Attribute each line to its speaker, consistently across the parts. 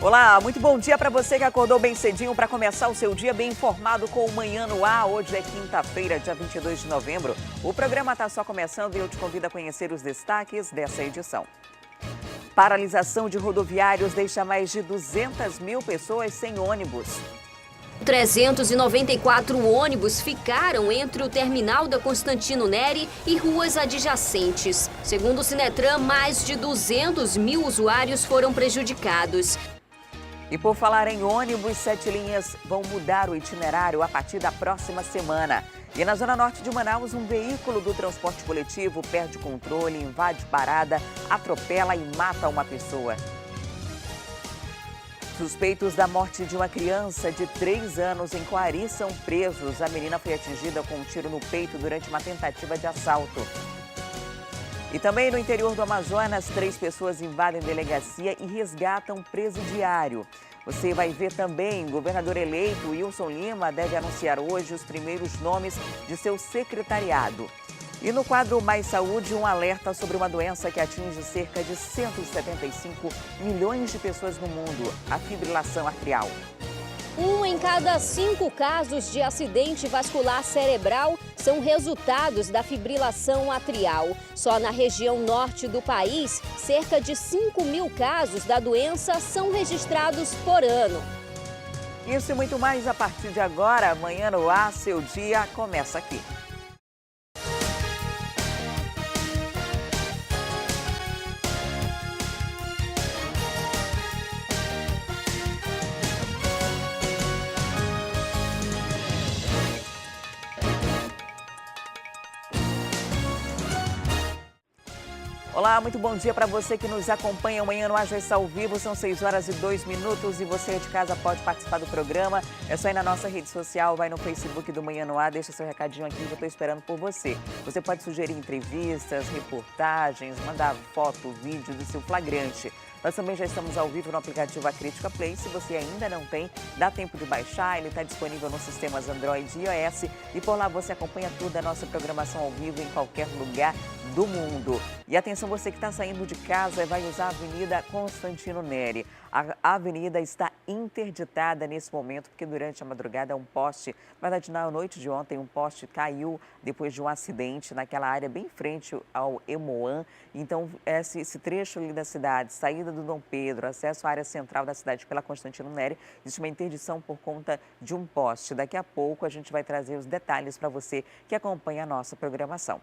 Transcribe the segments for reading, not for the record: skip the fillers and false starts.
Speaker 1: Olá, muito bom dia para você que acordou bem cedinho para começar o seu dia bem informado com o Manhã no Ar. Hoje é quinta-feira, dia 22 de novembro. O programa está só começando e eu te convido a conhecer os destaques dessa edição. Paralisação de rodoviários deixa mais de 200 mil pessoas sem ônibus.
Speaker 2: 394 ônibus ficaram entre o terminal da Constantino Neri e ruas adjacentes. Segundo o Sinetran, mais de 200 mil usuários foram prejudicados.
Speaker 1: E por falar em ônibus, 7 linhas vão mudar o itinerário a partir da próxima semana. E na zona norte de Manaus, um veículo do transporte coletivo perde controle, invade parada, atropela e mata uma pessoa. Suspeitos da morte de uma criança de 3 anos em Coari são presos. A menina foi atingida com um tiro no peito durante uma tentativa de assalto. E também no interior do Amazonas, 3 pessoas invadem delegacia e resgatam presidiário. Você vai ver também, o governador eleito Wilson Lima deve anunciar hoje os primeiros nomes de seu secretariado. E no quadro Mais Saúde, um alerta sobre uma doença que atinge cerca de 175 milhões de pessoas no mundo, a fibrilação arterial.
Speaker 2: 1 em cada 5 casos de acidente vascular cerebral são resultados da fibrilação atrial. Só na região norte do país, cerca de 5 mil casos da doença são registrados por ano.
Speaker 1: Isso e muito mais a partir de agora. Amanhã no Ar, seu dia começa aqui. Olá, muito bom dia para você que nos acompanha. Amanhã no Ar já está ao vivo, são 6 horas e 2 minutos e você de casa pode participar do programa. É só ir na nossa rede social, vai no Facebook do Manhã no Ar, deixa seu recadinho aqui que eu estou esperando por você. Você pode sugerir entrevistas, reportagens, mandar foto, vídeo do seu flagrante. Nós também já estamos ao vivo no aplicativo A Crítica Play. Se você ainda não tem, dá tempo de baixar. Ele está disponível nos sistemas Android e iOS. E por lá você acompanha toda a nossa programação ao vivo em qualquer lugar do mundo. E atenção, você que está saindo de casa e vai usar a Avenida Constantino Neri. A avenida está interditada nesse momento, porque durante a madrugada um poste, na verdade na noite de ontem, um poste caiu depois de um acidente naquela área bem em frente ao Emoan. Então, esse trecho ali da cidade, saída do Dom Pedro, acesso à área central da cidade pela Constantino Neri, existe uma interdição por conta de um poste. Daqui a pouco a gente vai trazer os detalhes para você que acompanha a nossa programação.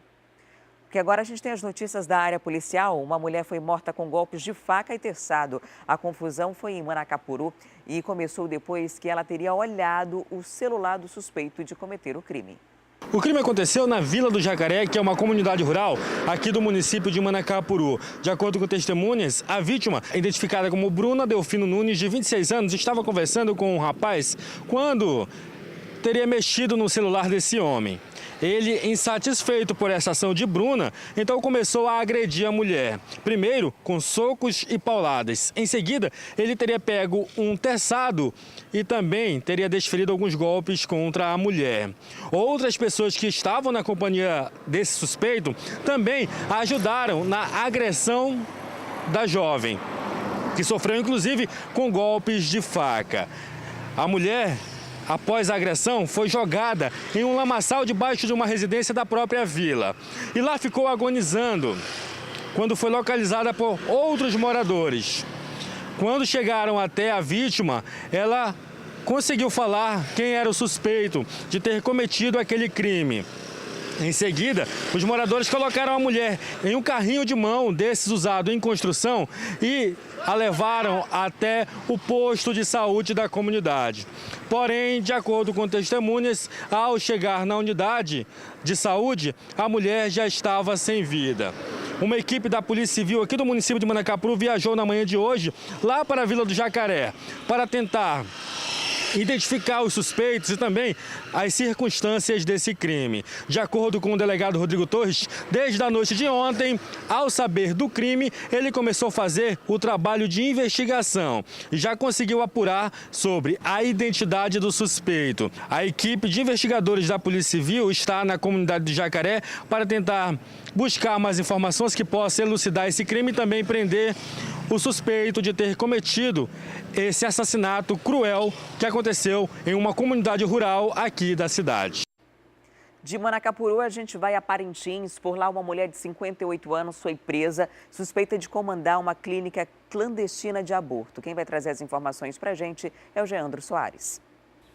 Speaker 1: Porque agora a gente tem as notícias da área policial. Uma mulher foi morta com golpes de faca e terçado. A confusão foi em Manacapuru e começou depois que ela teria olhado o celular do suspeito de cometer o crime.
Speaker 3: O crime aconteceu na Vila do Jacaré, que é uma comunidade rural aqui do município de Manacapuru. De acordo com testemunhas, a vítima, identificada como Bruna Delfino Nunes, de 26 anos, estava conversando com um rapaz quando teria mexido no celular desse homem. Ele, insatisfeito por essa ação de Bruna, então começou a agredir a mulher. Primeiro, com socos e pauladas. Em seguida, ele teria pego um terçado e também teria desferido alguns golpes contra a mulher. Outras pessoas que estavam na companhia desse suspeito também ajudaram na agressão da jovem, que sofreu inclusive com golpes de faca. A mulher, após a agressão, foi jogada em um lamaçal debaixo de uma residência da própria vila. E lá ficou agonizando, quando foi localizada por outros moradores. Quando chegaram até a vítima, ela conseguiu falar quem era o suspeito de ter cometido aquele crime. Em seguida, os moradores colocaram a mulher em um carrinho de mão desses usado em construção e a levaram até o posto de saúde da comunidade. Porém, de acordo com testemunhas, ao chegar na unidade de saúde, a mulher já estava sem vida. Uma equipe da Polícia Civil aqui do município de Manacapuru viajou na manhã de hoje lá para a Vila do Jacaré para tentar identificar os suspeitos e também as circunstâncias desse crime. De acordo com o delegado Rodrigo Torres, desde a noite de ontem, ao saber do crime, ele começou a fazer o trabalho de investigação e já conseguiu apurar sobre a identidade do suspeito. A equipe de investigadores da Polícia Civil está na comunidade de Jacaré para tentar buscar mais informações que possam elucidar esse crime e também prender o suspeito de ter cometido esse assassinato cruel que aconteceu em uma comunidade rural aqui da cidade.
Speaker 1: De Manacapuru, a gente vai a Parintins. Por lá, uma mulher de 58 anos foi presa, suspeita de comandar uma clínica clandestina de aborto. Quem vai trazer as informações para a gente é o Geandro Soares.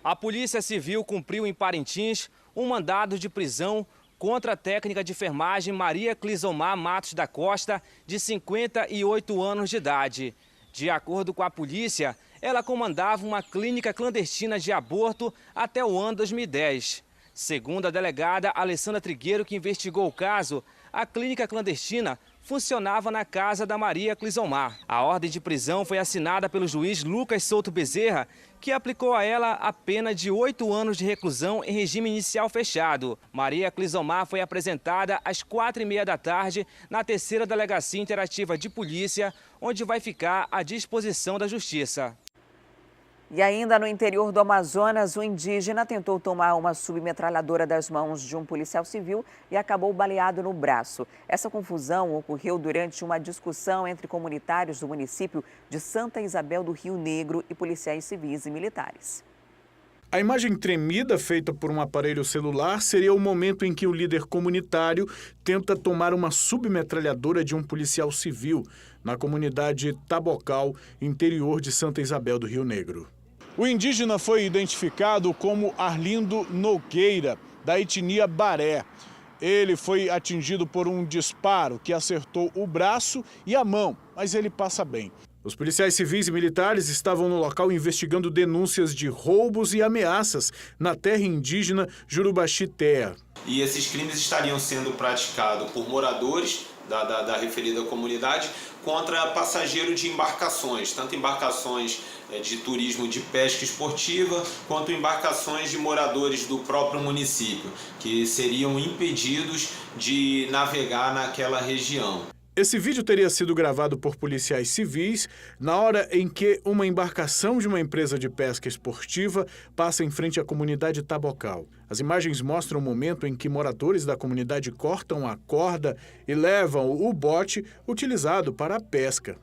Speaker 4: A Polícia Civil cumpriu em Parintins um mandado de prisão contra a técnica de enfermagem Maria Clisomar Matos da Costa, de 58 anos de idade. De acordo com a polícia, ela comandava uma clínica clandestina de aborto até o ano 2010. Segundo a delegada Alessandra Trigueiro, que investigou o caso, a clínica clandestina funcionava na casa da Maria Clisomar. A ordem de prisão foi assinada pelo juiz Lucas Souto Bezerra, que aplicou a ela a pena de 8 anos de reclusão em regime inicial fechado. Maria Clisomar foi apresentada às 4h30 da tarde na 3ª Delegacia Interativa de Polícia, onde vai ficar à disposição da Justiça.
Speaker 1: E ainda no interior do Amazonas, um indígena tentou tomar uma submetralhadora das mãos de um policial civil e acabou baleado no braço. Essa confusão ocorreu durante uma discussão entre comunitários do município de Santa Isabel do Rio Negro e policiais civis e militares.
Speaker 5: A imagem tremida feita por um aparelho celular seria o momento em que o líder comunitário tenta tomar uma submetralhadora de um policial civil na comunidade Tabocal, interior de Santa Isabel do Rio Negro. O indígena foi identificado como Arlindo Nogueira, da etnia Baré. Ele foi atingido por um disparo que acertou o braço e a mão, mas ele passa bem. Os policiais civis e militares estavam no local investigando denúncias de roubos e ameaças na terra indígena Jurubaxi-Terra.
Speaker 6: E esses crimes estariam sendo praticados por moradores da referida comunidade contra passageiros de embarcações, tanto embarcações de turismo de pesca esportiva, quanto embarcações de moradores do próprio município, que seriam impedidos de navegar naquela região.
Speaker 5: Esse vídeo teria sido gravado por policiais civis na hora em que uma embarcação de uma empresa de pesca esportiva passa em frente à comunidade Tabocal. As imagens mostram o momento em que moradores da comunidade cortam a corda e levam o bote utilizado para a pesca.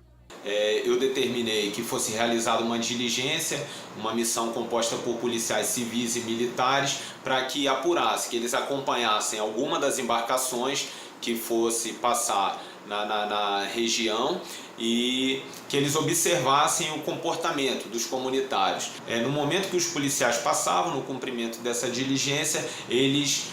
Speaker 6: Eu determinei que fosse realizada uma diligência, uma missão composta por policiais civis e militares, para que apurasse, que eles acompanhassem alguma das embarcações que fosse passar na região e que eles observassem o comportamento dos comunitários. No momento que os policiais passavam no cumprimento dessa diligência, eles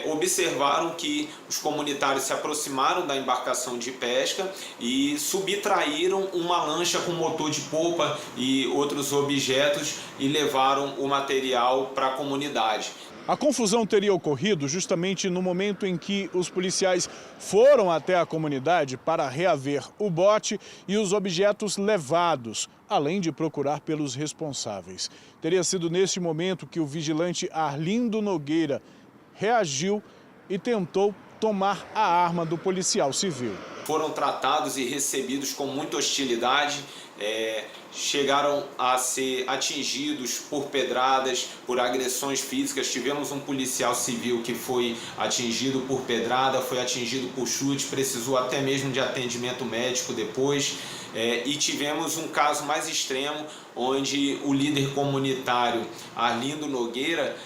Speaker 6: observaram que os comunitários se aproximaram da embarcação de pesca e subtraíram uma lancha com motor de polpa e outros objetos e levaram o material para a comunidade.
Speaker 5: A confusão teria ocorrido justamente no momento em que os policiais foram até a comunidade para reaver o bote e os objetos levados, além de procurar pelos responsáveis. Teria sido nesse momento que o vigilante Arlindo Nogueira reagiu e tentou tomar a arma do policial civil.
Speaker 6: Foram tratados e recebidos com muita hostilidade, chegaram a ser atingidos por pedradas, por agressões físicas. Tivemos um policial civil que foi atingido por pedrada, foi atingido por chute, precisou até mesmo de atendimento médico depois. E tivemos um caso mais extremo, onde o líder comunitário Arlindo Nogueira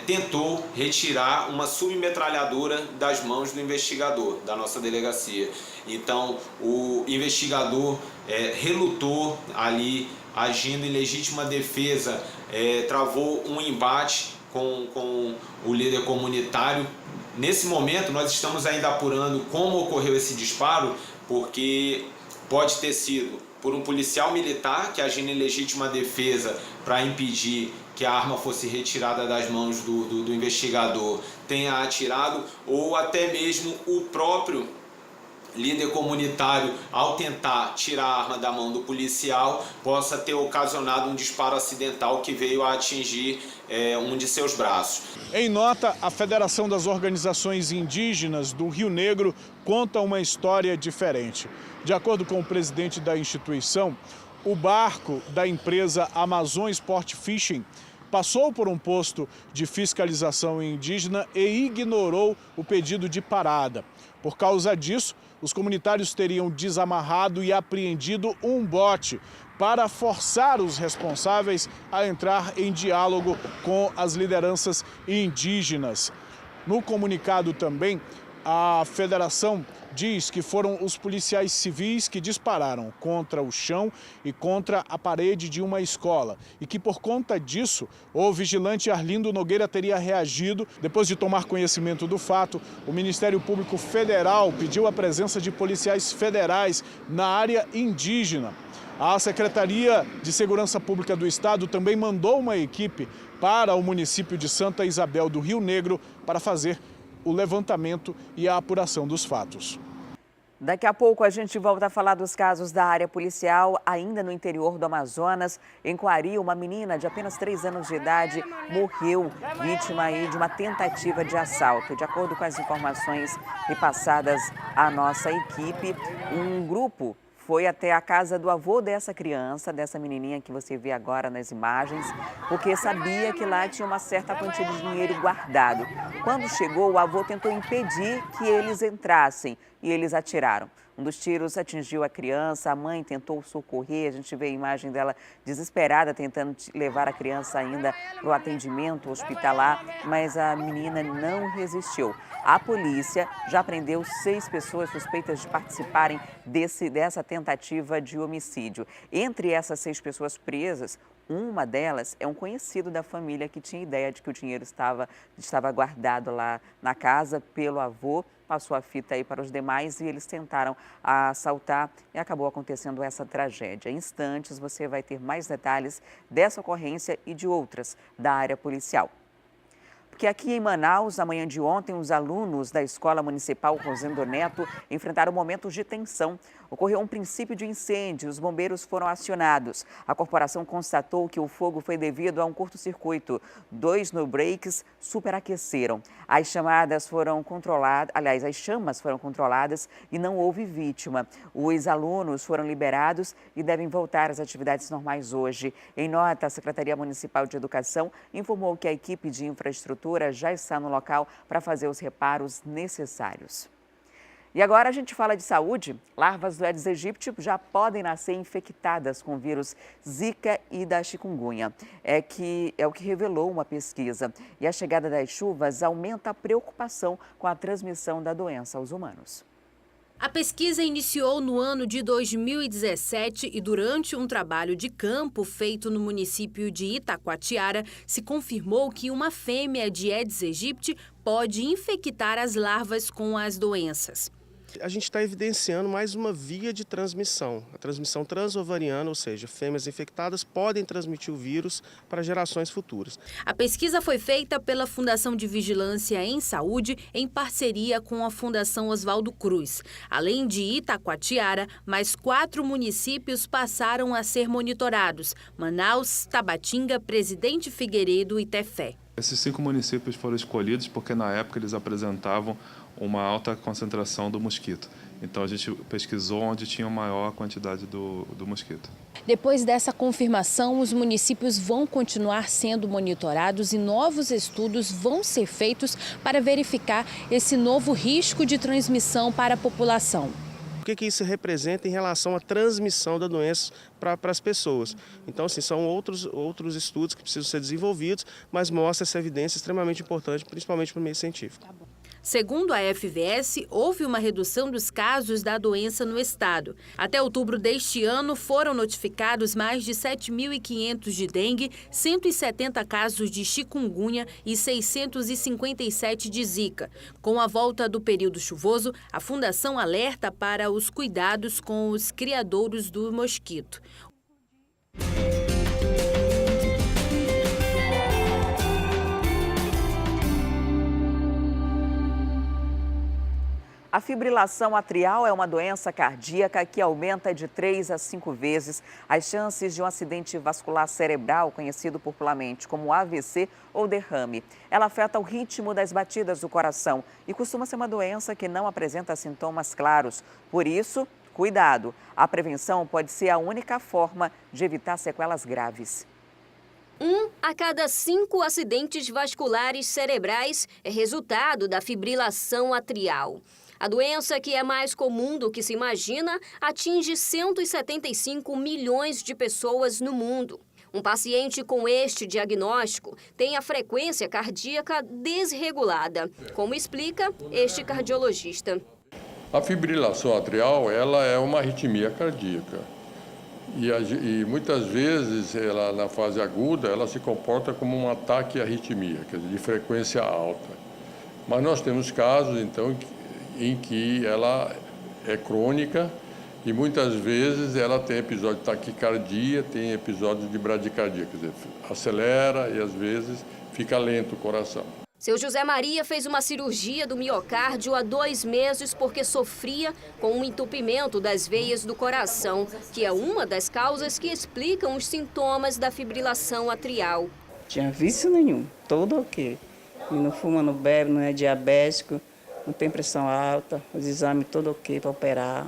Speaker 6: tentou retirar uma submetralhadora das mãos do investigador da nossa delegacia. Então o investigador relutou ali, agindo em legítima defesa, travou um embate com o líder comunitário. Nesse momento nós estamos ainda apurando como ocorreu esse disparo, porque pode ter sido por um policial militar que agindo em legítima defesa para impedir que a arma fosse retirada das mãos do investigador tenha atirado, ou até mesmo o próprio líder comunitário, ao tentar tirar a arma da mão do policial, possa ter ocasionado um disparo acidental que veio a atingir um de seus braços.
Speaker 5: Em nota, a Federação das Organizações Indígenas do Rio Negro conta uma história diferente. De acordo com o presidente da instituição, o barco da empresa Amazon Sport Fishing passou por um posto de fiscalização indígena e ignorou o pedido de parada. Por causa disso, os comunitários teriam desamarrado e apreendido um bote para forçar os responsáveis a entrar em diálogo com as lideranças indígenas. No comunicado também, a federação diz que foram os policiais civis que dispararam contra o chão e contra a parede de uma escola e que, por conta disso, o vigilante Arlindo Nogueira teria reagido. Depois de tomar conhecimento do fato, o Ministério Público Federal pediu a presença de policiais federais na área indígena. A Secretaria de Segurança Pública do Estado também mandou uma equipe para o município de Santa Isabel do Rio Negro para fazer o levantamento e a apuração dos fatos.
Speaker 1: Daqui a pouco a gente volta a falar dos casos da área policial, ainda no interior do Amazonas. Em Coari, uma menina de apenas 3 anos de idade morreu, vítima aí de uma tentativa de assalto. De acordo com as informações repassadas à nossa equipe, um grupo foi até a casa do avô dessa criança, dessa menininha que você vê agora nas imagens, porque sabia que lá tinha uma certa quantia de dinheiro guardado. Quando chegou, o avô tentou impedir que eles entrassem e eles atiraram. Um dos tiros atingiu a criança, a mãe tentou socorrer, a gente vê a imagem dela desesperada tentando levar a criança ainda para o atendimento hospitalar, mas a menina não resistiu. A polícia já prendeu 6 pessoas suspeitas de participarem dessa tentativa de homicídio. Entre essas 6 pessoas presas, uma delas é um conhecido da família que tinha ideia de que o dinheiro estava guardado lá na casa pelo avô, passou a fita aí para os demais e eles tentaram assaltar e acabou acontecendo essa tragédia. Em instantes você vai ter mais detalhes dessa ocorrência e de outras da área policial. Porque aqui em Manaus, na manhã de ontem, os alunos da Escola Municipal Rosendo Neto enfrentaram momentos de tensão. Ocorreu um princípio de incêndio, os bombeiros foram acionados. A corporação constatou que o fogo foi devido a um curto-circuito. 2 no-breaks superaqueceram. As chamas foram controladas e não houve vítima. Os alunos foram liberados e devem voltar às atividades normais hoje. Em nota, a Secretaria Municipal de Educação informou que a equipe de infraestrutura já está no local para fazer os reparos necessários. E agora a gente fala de saúde. Larvas do Aedes aegypti já podem nascer infectadas com o vírus Zika e da chikungunya. É o que revelou uma pesquisa. E a chegada das chuvas aumenta a preocupação com a transmissão da doença aos humanos.
Speaker 7: A pesquisa iniciou no ano de 2017 e durante um trabalho de campo feito no município de Itacoatiara, se confirmou que uma fêmea de Aedes aegypti pode infectar as larvas com as doenças.
Speaker 8: A gente está evidenciando mais uma via de transmissão, a transmissão transovariana, ou seja, fêmeas infectadas podem transmitir o vírus para gerações futuras.
Speaker 7: A pesquisa foi feita pela Fundação de Vigilância em Saúde em parceria com a Fundação Oswaldo Cruz. Além de Itacoatiara, mais 4 municípios passaram a ser monitorados: Manaus, Tabatinga, Presidente Figueiredo e Tefé.
Speaker 9: Esses 5 municípios foram escolhidos porque na época eles apresentavam uma alta concentração do mosquito. Então a gente pesquisou onde tinha maior quantidade do mosquito.
Speaker 10: Depois dessa confirmação, os municípios vão continuar sendo monitorados e novos estudos vão ser feitos para verificar esse novo risco de transmissão para a população.
Speaker 8: O que isso representa em relação à transmissão da doença para as pessoas? Então, assim, são outros estudos que precisam ser desenvolvidos, mas mostra essa evidência extremamente importante, principalmente para o meio científico.
Speaker 7: Segundo a FVS, houve uma redução dos casos da doença no estado. Até outubro deste ano, foram notificados mais de 7.500 de dengue, 170 casos de chikungunya e 657 de zika. Com a volta do período chuvoso, a Fundação alerta para os cuidados com os criadouros do mosquito.
Speaker 1: A fibrilação atrial é uma doença cardíaca que aumenta de 3 a 5 vezes as chances de um acidente vascular cerebral, conhecido popularmente como AVC ou derrame. Ela afeta o ritmo das batidas do coração e costuma ser uma doença que não apresenta sintomas claros. Por isso, cuidado! A prevenção pode ser a única forma de evitar sequelas graves.
Speaker 2: 1 a cada 5 acidentes vasculares cerebrais é resultado da fibrilação atrial. A doença, que é mais comum do que se imagina, atinge 175 milhões de pessoas no mundo. Um paciente com este diagnóstico tem a frequência cardíaca desregulada, como explica este cardiologista.
Speaker 11: A fibrilação atrial, ela é uma arritmia cardíaca. E muitas vezes, ela, na fase aguda, ela se comporta como um ataque à arritmia, quer dizer, de frequência alta. Mas nós temos casos, então, em que ela é crônica e muitas vezes ela tem episódio de taquicardia, tem episódio de bradicardia, quer dizer, acelera e às vezes fica lento o coração.
Speaker 2: Seu José Maria fez uma cirurgia do miocárdio há 2 meses porque sofria com um entupimento das veias do coração, que é uma das causas que explicam os sintomas da fibrilação atrial.
Speaker 12: Tinha vício nenhum, todo ok. E não fuma, não bebe, não é diabético, não tem pressão alta, os exames todo ok para operar,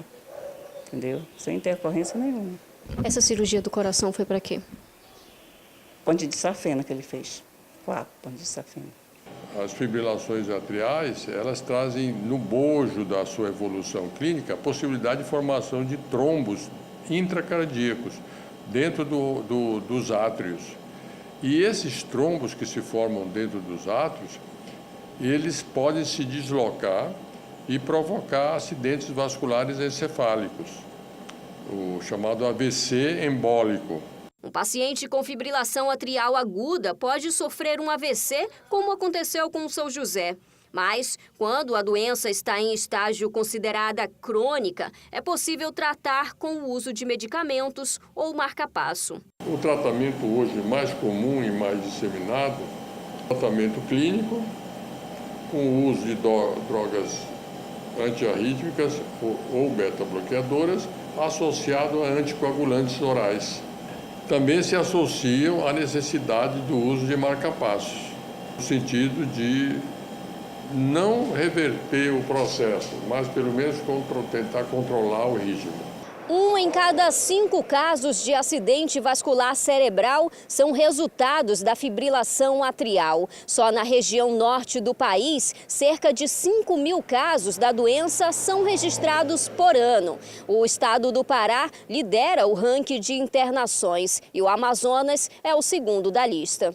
Speaker 12: entendeu? Sem intercorrência nenhuma.
Speaker 2: Essa cirurgia do coração foi para quê?
Speaker 12: Ponte de safena que ele fez, 4 pontes de safena.
Speaker 11: As fibrilações atriais, elas trazem no bojo da sua evolução clínica a possibilidade de formação de trombos intracardíacos dentro dos átrios. E esses trombos que se formam dentro dos átrios, eles podem se deslocar e provocar acidentes vasculares encefálicos, o chamado AVC embólico.
Speaker 2: Um paciente com fibrilação atrial aguda pode sofrer um AVC, como aconteceu com o seu José. Mas, quando a doença está em estágio considerada crônica, é possível tratar com o uso de medicamentos ou marca-passo.
Speaker 11: O tratamento hoje mais comum e mais disseminado é o tratamento clínico, com o uso de drogas antiarrítmicas ou beta-bloqueadoras, associado a anticoagulantes orais. Também se associam à necessidade do uso de marca-passos, no sentido de não reverter o processo, mas pelo menos tentar controlar o ritmo.
Speaker 2: 1 em cada 5 casos de acidente vascular cerebral são resultados da fibrilação atrial. Só na região norte do país, cerca de 5.000 casos da doença são registrados por ano. O estado do Pará lidera o ranking de internações e o Amazonas é o segundo da lista.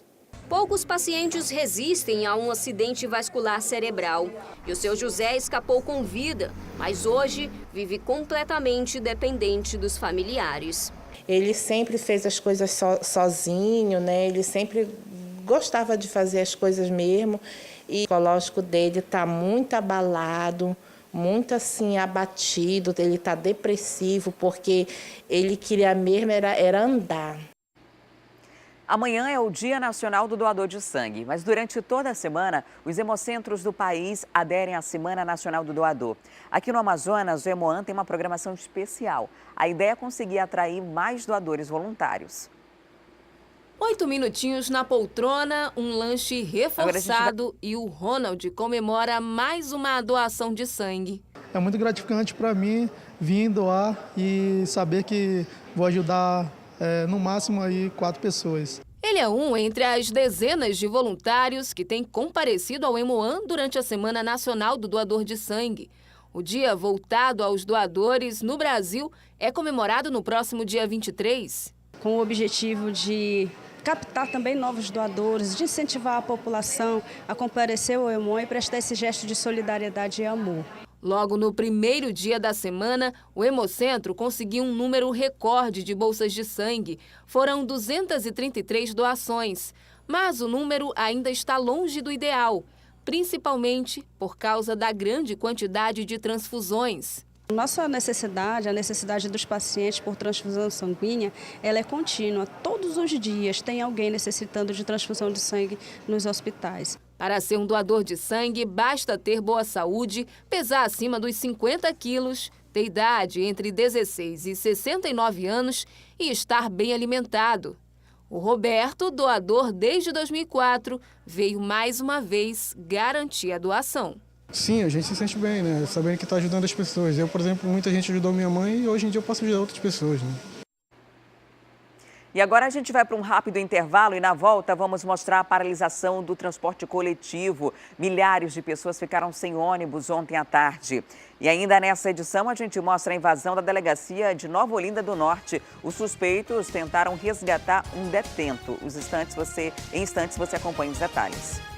Speaker 2: Poucos pacientes resistem a um acidente vascular cerebral. E o seu José escapou com vida, mas hoje vive completamente dependente dos familiares.
Speaker 13: Ele sempre fez as coisas sozinho, né? Ele sempre gostava de fazer as coisas mesmo. E o psicológico dele está muito abalado, muito assim abatido. Ele está depressivo porque ele queria mesmo era andar.
Speaker 1: Amanhã é o Dia Nacional do Doador de Sangue, mas durante toda a semana, os hemocentros do país aderem à Semana Nacional do Doador. Aqui no Amazonas, o Hemoan tem uma programação especial. A ideia é conseguir atrair mais doadores voluntários.
Speaker 7: 8 minutinhos na poltrona, um lanche reforçado e o Ronald comemora mais uma doação de sangue.
Speaker 14: É muito gratificante para mim vir doar e saber que vou ajudar no máximo aí 4 pessoas.
Speaker 7: Ele é um entre as dezenas de voluntários que têm comparecido ao Hemoan durante a Semana Nacional do Doador de Sangue. O dia voltado aos doadores no Brasil é comemorado no próximo dia 23.
Speaker 15: Com o objetivo de captar também novos doadores, de incentivar a população a comparecer ao Hemoan e prestar esse gesto de solidariedade e amor.
Speaker 7: Logo no primeiro dia da semana, o Hemocentro conseguiu um número recorde de bolsas de sangue. Foram 233 doações, mas o número ainda está longe do ideal, principalmente por causa da grande quantidade de transfusões.
Speaker 15: Nossa necessidade, a necessidade dos pacientes por transfusão sanguínea, ela é contínua. Todos os dias tem alguém necessitando de transfusão de sangue nos hospitais.
Speaker 7: Para ser um doador de sangue, basta ter boa saúde, pesar acima dos 50 quilos, ter idade entre 16 e 69 anos e estar bem alimentado. O Roberto, doador desde 2004, veio mais uma vez garantir a doação.
Speaker 14: Sim, a gente se sente bem, né? Sabendo que está ajudando as pessoas. Eu, por exemplo, muita gente ajudou minha mãe e hoje em dia eu posso ajudar outras pessoas, né?
Speaker 1: E agora a gente vai para um rápido intervalo e na volta vamos mostrar a paralisação do transporte coletivo. Milhares de pessoas ficaram sem ônibus ontem à tarde. E ainda nessa edição a gente mostra a invasão da delegacia de Nova Olinda do Norte. Os suspeitos tentaram resgatar um detento. Em instantes você acompanha os detalhes.